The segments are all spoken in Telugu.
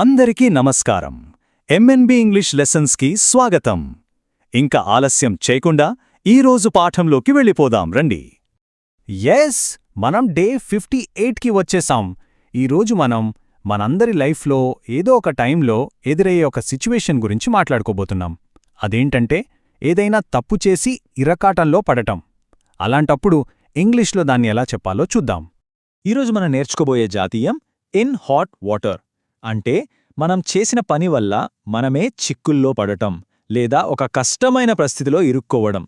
అందరికీ నమస్కారం. ఎంఎన్బి ఇంగ్లీష్ లెసన్స్కి స్వాగతం. ఇంకా ఆలస్యం చేయకుండా ఈరోజు పాఠంలోకి వెళ్ళిపోదాం రండి. మనం డే 58కి వచ్చేసాం. ఈరోజు మనందరి లైఫ్లో ఏదో ఒక టైంలో ఎదురయ్యే ఒక సిచ్యువేషన్ గురించి మాట్లాడుకోబోతున్నాం. అదేంటంటే ఏదైనా తప్పు చేసి ఇరకాటంలో పడటం. అలాంటప్పుడు ఇంగ్లీష్లో దాన్ని ఎలా చెప్పాలో చూద్దాం. ఈరోజు మనం నేర్చుకోబోయే జాతీయం ఇన్ హాట్ వాటర్. అంటే మనం చేసిన పని వల్ల మనమే చిక్కుల్లో పడటం లేదా ఒక కష్టమైన పరిస్థితిలో ఇరుక్కోవడం.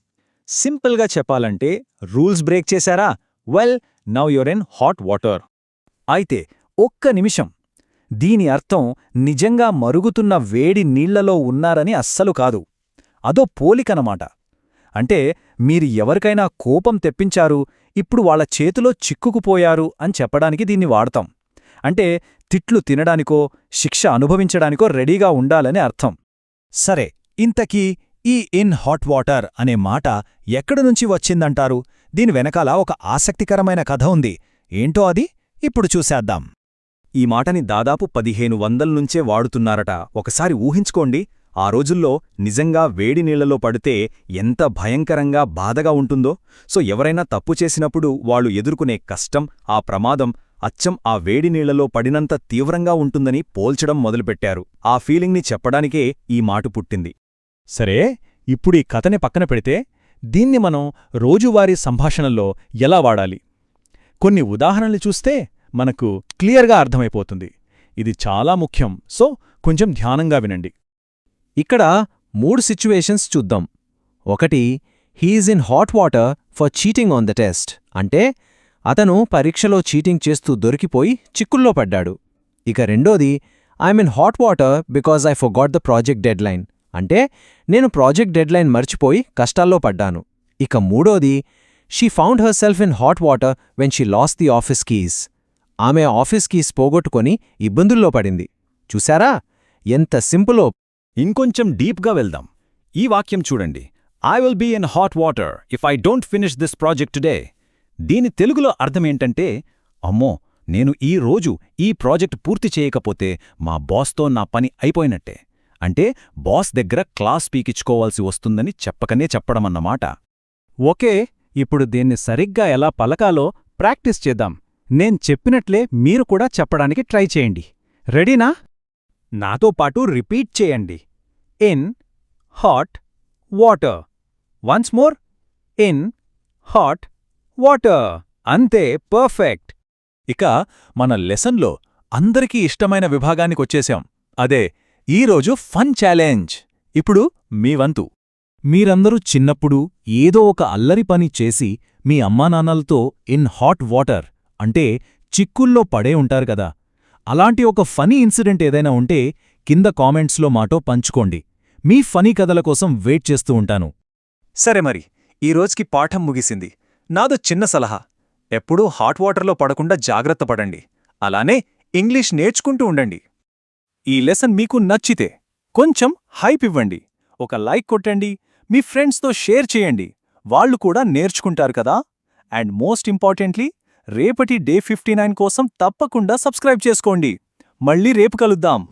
సింపుల్గా చెప్పాలంటే రూల్స్ బ్రేక్ చేశారా? Well, now you're in hot water. అయితే ఒక్క నిమిషం, దీని అర్థం నిజంగా మరుగుతున్న వేడి నీళ్లలో ఉన్నారని అస్సలు కాదు. అదో పోలికనమాట. అంటే మీరు ఎవరికైనా కోపం తెప్పించారు, ఇప్పుడు వాళ్ళ చేతిలో చిక్కుకుపోయారు అని చెప్పడానికి దీన్ని వాడతాం. అంటే తిట్లు తినడానికో శిక్ష అనుభవించడానికో రెడీగా ఉండాలని అర్థం. సరే, ఇంతకీ ఈ ఇన్ హాట్ వాటర్ అనే మాట ఎక్కడినుంచి వచ్చిందంటారు? దీని వెనకాల ఒక ఆసక్తికరమైన కథ ఉంది. ఏంటో అది ఇప్పుడు చూసేద్దాం. ఈ మాటని దాదాపు 1500 నుంచే వాడుతున్నారట. ఒకసారి ఊహించుకోండి, ఆ రోజుల్లో నిజంగా వేడి నీళ్లలో పడితే ఎంత భయంకరంగా బాధగా ఉంటుందో. సో ఎవరైనా తప్పు చేసినప్పుడు వాళ్ళు ఎదుర్కొనే కష్టం, ఆ ప్రమాదం అచ్చం ఆ వేడి నీళ్లలో పడినంత తీవ్రంగా ఉంటుందని పోల్చడం మొదలుపెట్టారు. ఆ ఫీలింగ్ని చెప్పడానికే ఈ మాట పుట్టింది. సరే, ఇప్పుడు ఈ కథని పక్కన పెడితే దీన్ని మనం రోజువారీ సంభాషణల్లో ఎలా వాడాలి? కొన్ని ఉదాహరణలు చూస్తే మనకు క్లియర్గా అర్థమైపోతుంది. ఇది చాలా ముఖ్యం. సో కొంచెం ధ్యానంగా వినండి. ఇక్కడ 3 సిచ్యువేషన్స్ చూద్దాం. ఒకటి, he's in hot water for cheating on the test. అంటే అతను పరీక్షలో చీటింగ్ చేస్తూ దొరికిపోయి చిక్కుల్లో పడ్డాడు. ఇక రెండోది, I'm in hot water because I forgot the project deadline. అంటే నేను ప్రాజెక్ట్ డెడ్లైన్ మర్చిపోయి కష్టాల్లో పడ్డాను. ఇక మూడోది, she found her self in hot water when she lost the office keys. ఆమె ఆఫీస్ కీస్ పోగొట్టుకొని ఇబ్బందుల్లో పడింది. చూశారా ఎంత సింపులో? ఇంకొంచెం డీప్గా వెళ్దాం. ఈ వాక్యం చూడండి, I will be in hot water if I don't finish this project today. దీని తెలుగులో అర్థమేంటంటే, అమ్మో, నేను ఈ రోజు ఈ ప్రాజెక్ట్ పూర్తి చేయకపోతే మా బాస్తో నా పని అయిపోయినట్టే. అంటే బాస్ దగ్గర క్లాస్ పీకిచ్చుకోవాల్సి వస్తుందని చెప్పకనే చెప్పడమన్నమాట. ఓకే, ఇప్పుడు దీన్ని సరిగ్గా ఎలా పలకాలో ప్రాక్టీస్ చేద్దాం. నేను చెప్పినట్లే మీరు కూడా చెప్పడానికి ట్రై చేయండి. రెడీనా? నాతో పాటు రిపీట్ చేయండి. In hot water. Once more. In hot water. అంతే, పర్ఫెక్ట్. ఇక మన లెసన్లో అందరికీ ఇష్టమైన విభాగానికొచ్చేశాం. అదే ఈరోజు ఫన్ ఛాలెంజ్. ఇప్పుడు మీ వంతు. మీరందరూ చిన్నప్పుడు ఏదో ఒక అల్లరి పని చేసి మీ అమ్మానాన్నలతో ఇన్ హాట్ వాటర్ అంటే చిక్కుల్లో పడే ఉంటారు కదా. అలాంటి ఒక ఫనీ ఇన్సిడెంట్ ఏదైనా ఉంటే కింద కామెంట్స్లో మాతో పంచుకోండి. మీ ఫనీ కథల కోసం వెయిట్ చేస్తూ ఉంటాను. సరే, మరి ఈరోజుకి పాఠం ముగిసింది. నాదో చిన్న సలహా, ఎప్పుడూ హాట్ వాటర్లో పడకుండా జాగ్రత్త పడండి. అలానే ఇంగ్లీష్ నేర్చుకుంటూ ఉండండి. ఈ లెసన్ మీకు నచ్చితే కొంచెం హైప్ ఇవ్వండి, ఒక లైక్ కొట్టండి, మీ ఫ్రెండ్స్తో షేర్ చేయండి. వాళ్ళు కూడా నేర్చుకుంటారు కదా. అండ్ మోస్ట్ ఇంపార్టెంట్లీ, రేపటి డే 59 కోసం తప్పకుండా సబ్స్క్రైబ్ చేసుకోండి. మళ్ళీ రేపు కలుద్దాం.